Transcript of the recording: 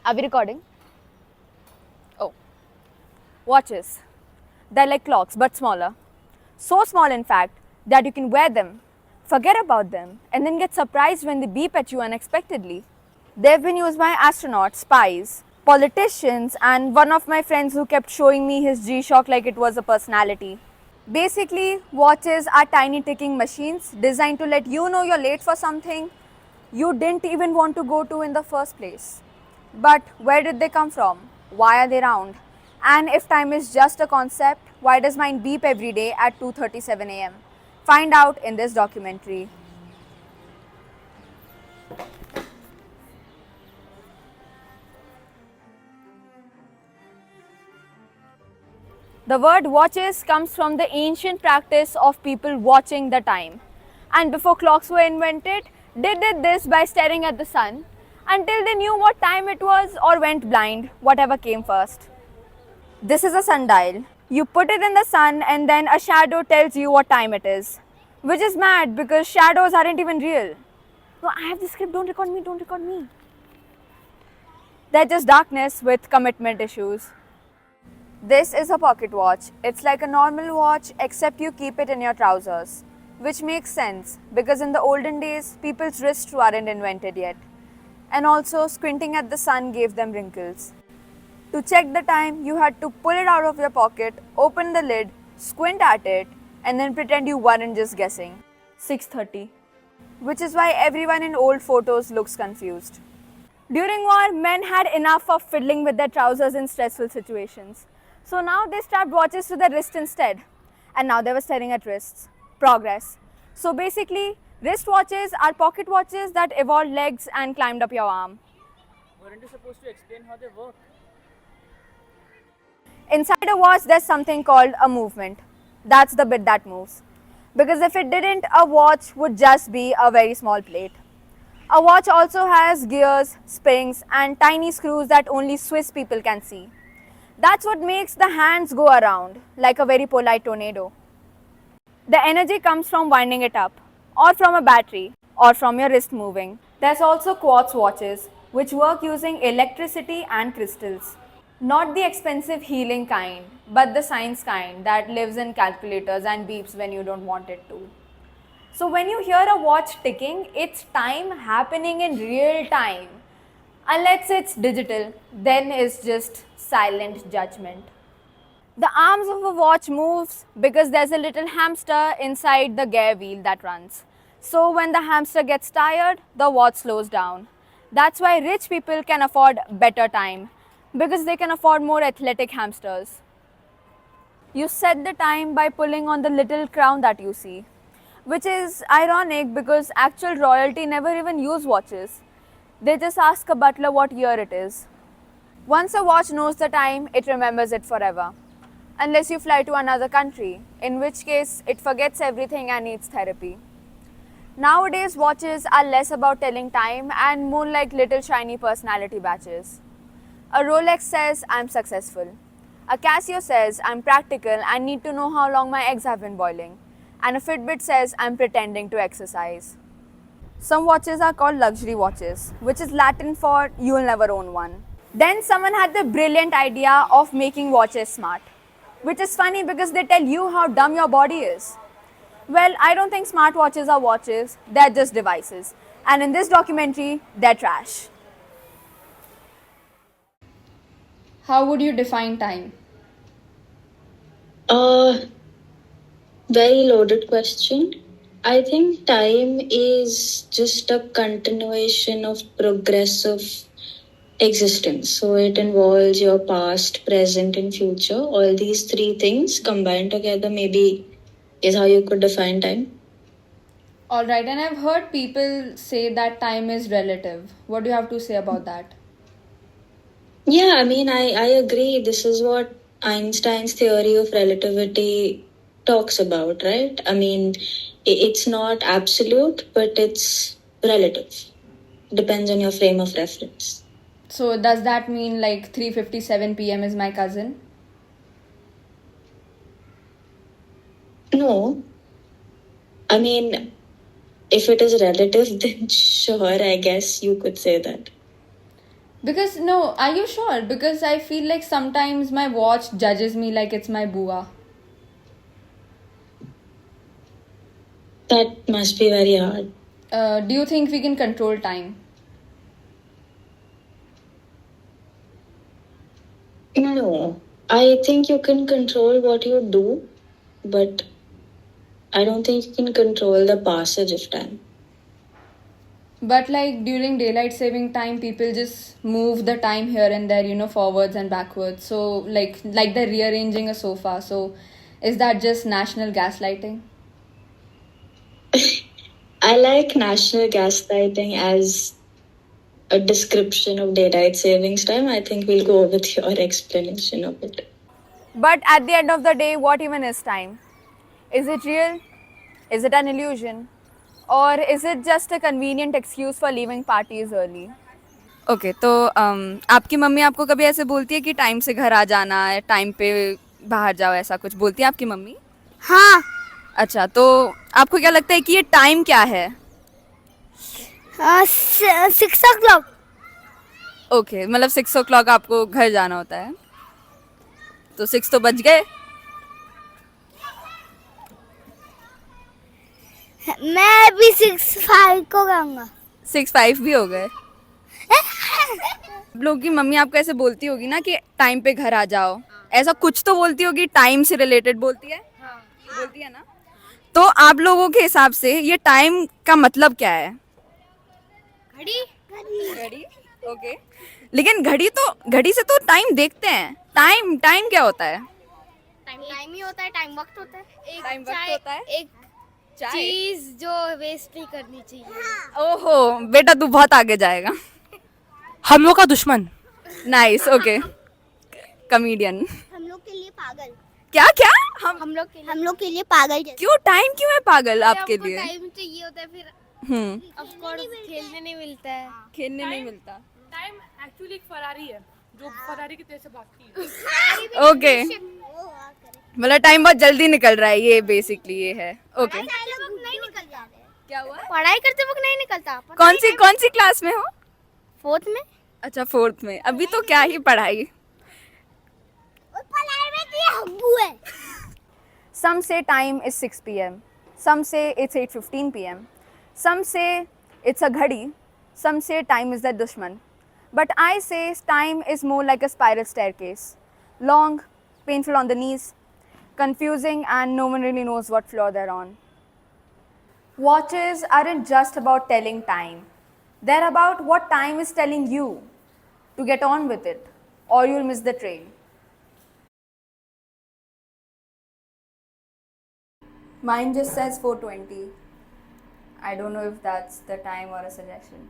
Are we recording? Oh. Watches. They're like clocks but smaller. So small, in fact, that you can wear them, forget about them, and then get surprised when they beep at you unexpectedly. They've been used by astronauts, spies, politicians, and one of my friends who kept showing me his G-Shock like it was a personality. Basically, watches are tiny ticking machines designed to let you know you're late for something you didn't even want to go to in the first place. But where did they come from? Why are they round? And if time is just a concept, why does mine beep every day at 2:37 am? Find out in this documentary. The word watches comes from the ancient practice of people watching the time. And before clocks were invented, they did this by staring at the sun until they knew what time it was or went blind, whatever came first. This is a sundial. You put it in the sun and then a shadow tells you what time it is. Which is mad because shadows aren't even real. No, I have the script, don't record me, don't record me. They're just darkness with commitment issues. This is a pocket watch. It's like a normal watch except you keep it in your trousers. Which makes sense because in the olden days, people's wrists weren't invented yet. And also, squinting at the sun gave them wrinkles. To check the time, you had to pull it out of your pocket, open the lid, squint at it, and then pretend you weren't just guessing. 6:30. Which is why everyone in old photos looks confused. During war, men had enough of fiddling with their trousers in stressful situations. So now they strapped watches to their wrist instead. And now they were staring at wrists. Progress. So basically, wristwatches are pocket watches that evolved legs and climbed up your arm. Weren't you supposed to explain how they work? Inside a watch, there's something called a movement. That's the bit that moves. Because if it didn't, a watch would just be a very small plate. A watch also has gears, springs, and tiny screws that only Swiss people can see. That's what makes the hands go around, like a very polite tornado. The energy comes from winding it up, or from a battery, or from your wrist moving. There's also quartz watches, which work using electricity and crystals. Not the expensive healing kind, but the science kind that lives in calculators and beeps when you don't want it to. So when you hear a watch ticking, it's time happening in real time. Unless it's digital, then it's just silent judgment. The arms of a watch moves because there's a little hamster inside the gear wheel that runs. So when the hamster gets tired, the watch slows down. That's why rich people can afford better time because they can afford more athletic hamsters. You set the time by pulling on the little crown that you see, which is ironic because actual royalty never even use watches. They just ask a butler what year it is. Once a watch knows the time, it remembers it forever. Unless you fly to another country, in which case it forgets everything and needs therapy. Nowadays, watches are less about telling time and more like little shiny personality badges. A Rolex says I'm successful. A Casio says I'm practical and need to know how long my eggs have been boiling. And a Fitbit says I'm pretending to exercise. Some watches are called luxury watches, which is Latin for you'll never own one. Then someone had the brilliant idea of making watches smart, which is funny because they tell you how dumb your body is. Well, I don't think smartwatches are watches, they're just devices. And in this documentary, they're trash. How would you define time? Very loaded question. I think time is just a continuation of progressive existence. So it involves your past, present, and future. All these three things combined together, maybe, is how you could define time. Alright, and I've heard people say that time is relative. What do you have to say about that? Yeah, I mean, I agree. This is what Einstein's theory of relativity talks about, right? I mean, it's not absolute, but it's relative. Depends on your frame of reference. So does that mean like 3:57 p.m. is my cousin? No, I mean, if it is relative, then sure, I guess you could say that. Because no, are you sure? Because I feel like sometimes my watch judges me like it's my bua. That must be very hard. Do you think we can control time? No, I think you can control what you do, but I don't think you can control the passage of time. But like during daylight saving time, people just move the time here and there, forwards and backwards. So like they're rearranging a sofa. So is that just national gaslighting? I like national gaslighting as a description of daylight savings time. I think we'll go with your explanation of it. But at the end of the day, what even is time? Is it real? Is it an illusion? Or is it just a convenient excuse for leaving parties early? Okay तो आपकी mummy आपको कभी ऐसे बोलती है कि time से घर आ जाना है, टाइम पे बाहर जाओ, ऐसा कुछ बोलती है आपकी मम्मी? हाँ अच्छा, तो आपको क्या लगता है कि ये टाइम क्या है? 6 o'clock. ओके, मतलब 6 o'clock आपको घर जाना होता है, तो 6 तो बज गए. मैं अभी 6:05 को गाऊंगा. 6:05 भी हो गए. आप लोगों की मम्मी आपको ऐसे बोलती होगी ना कि टाइम पे घर आ जाओ, ऐसा कुछ तो बोलती होगी, टाइम से रिलेटेड बोलती है? बोलती है ना. तो आप लोगों के हिसाब से ये टाइम का मतलब क्या है? घड़ी. ओके, लेकिन घड़ी से तो टाइम देखते हैं. टाइम टाइम क्या होता है? टाइम ही होता है. टाइम वक्त होता है. टाइम वक्त होता है. एक चीज जो वेस्ट नहीं करनी चाहिए. ओहो बेटा, तू बहुत आगे जाएगा. हम लोग का दुश्मन. नाइस. Okay, comedian. हम लोग के लिए पागल. क्या क्या? हम लोग के लिए पागल जैसे. क्यों टाइम क्यों है पागल आपके लिए? टाइम चाहिए होता है फिर. ऑफ कोर्स खेलने नहीं मिलता है. खेलने नहीं मिलता. टाइम एक्चुअली एक फरारी है जो फरारी की तेज से भागती है. ओके, मतलब टाइम बहुत जल्दी निकल रहा है, ये बेसिकली ये है. ओके, नहीं निकल जा रहे. क्या हुआ? पढ़ाई करते वक्त नहीं निकलता. कौन सी क्लास में हो? 4th में. अच्छा, 4th में. अभी तो क्या ही पढ़ाई. पढ़ाई में तो हब्बू है. Some say time is 6 p.m. Some say it's 8:15 p.m. Some say it's a ghadi. Some say time is the dushman. But I say time is more like a spiral staircase. Long, painful on the knees, confusing, and no one really knows what floor they're on. Watches aren't just about telling time. They're about what time is telling you to get on with it, or you'll miss the train. Mine just says 4:20. I don't know if that's the time or a suggestion.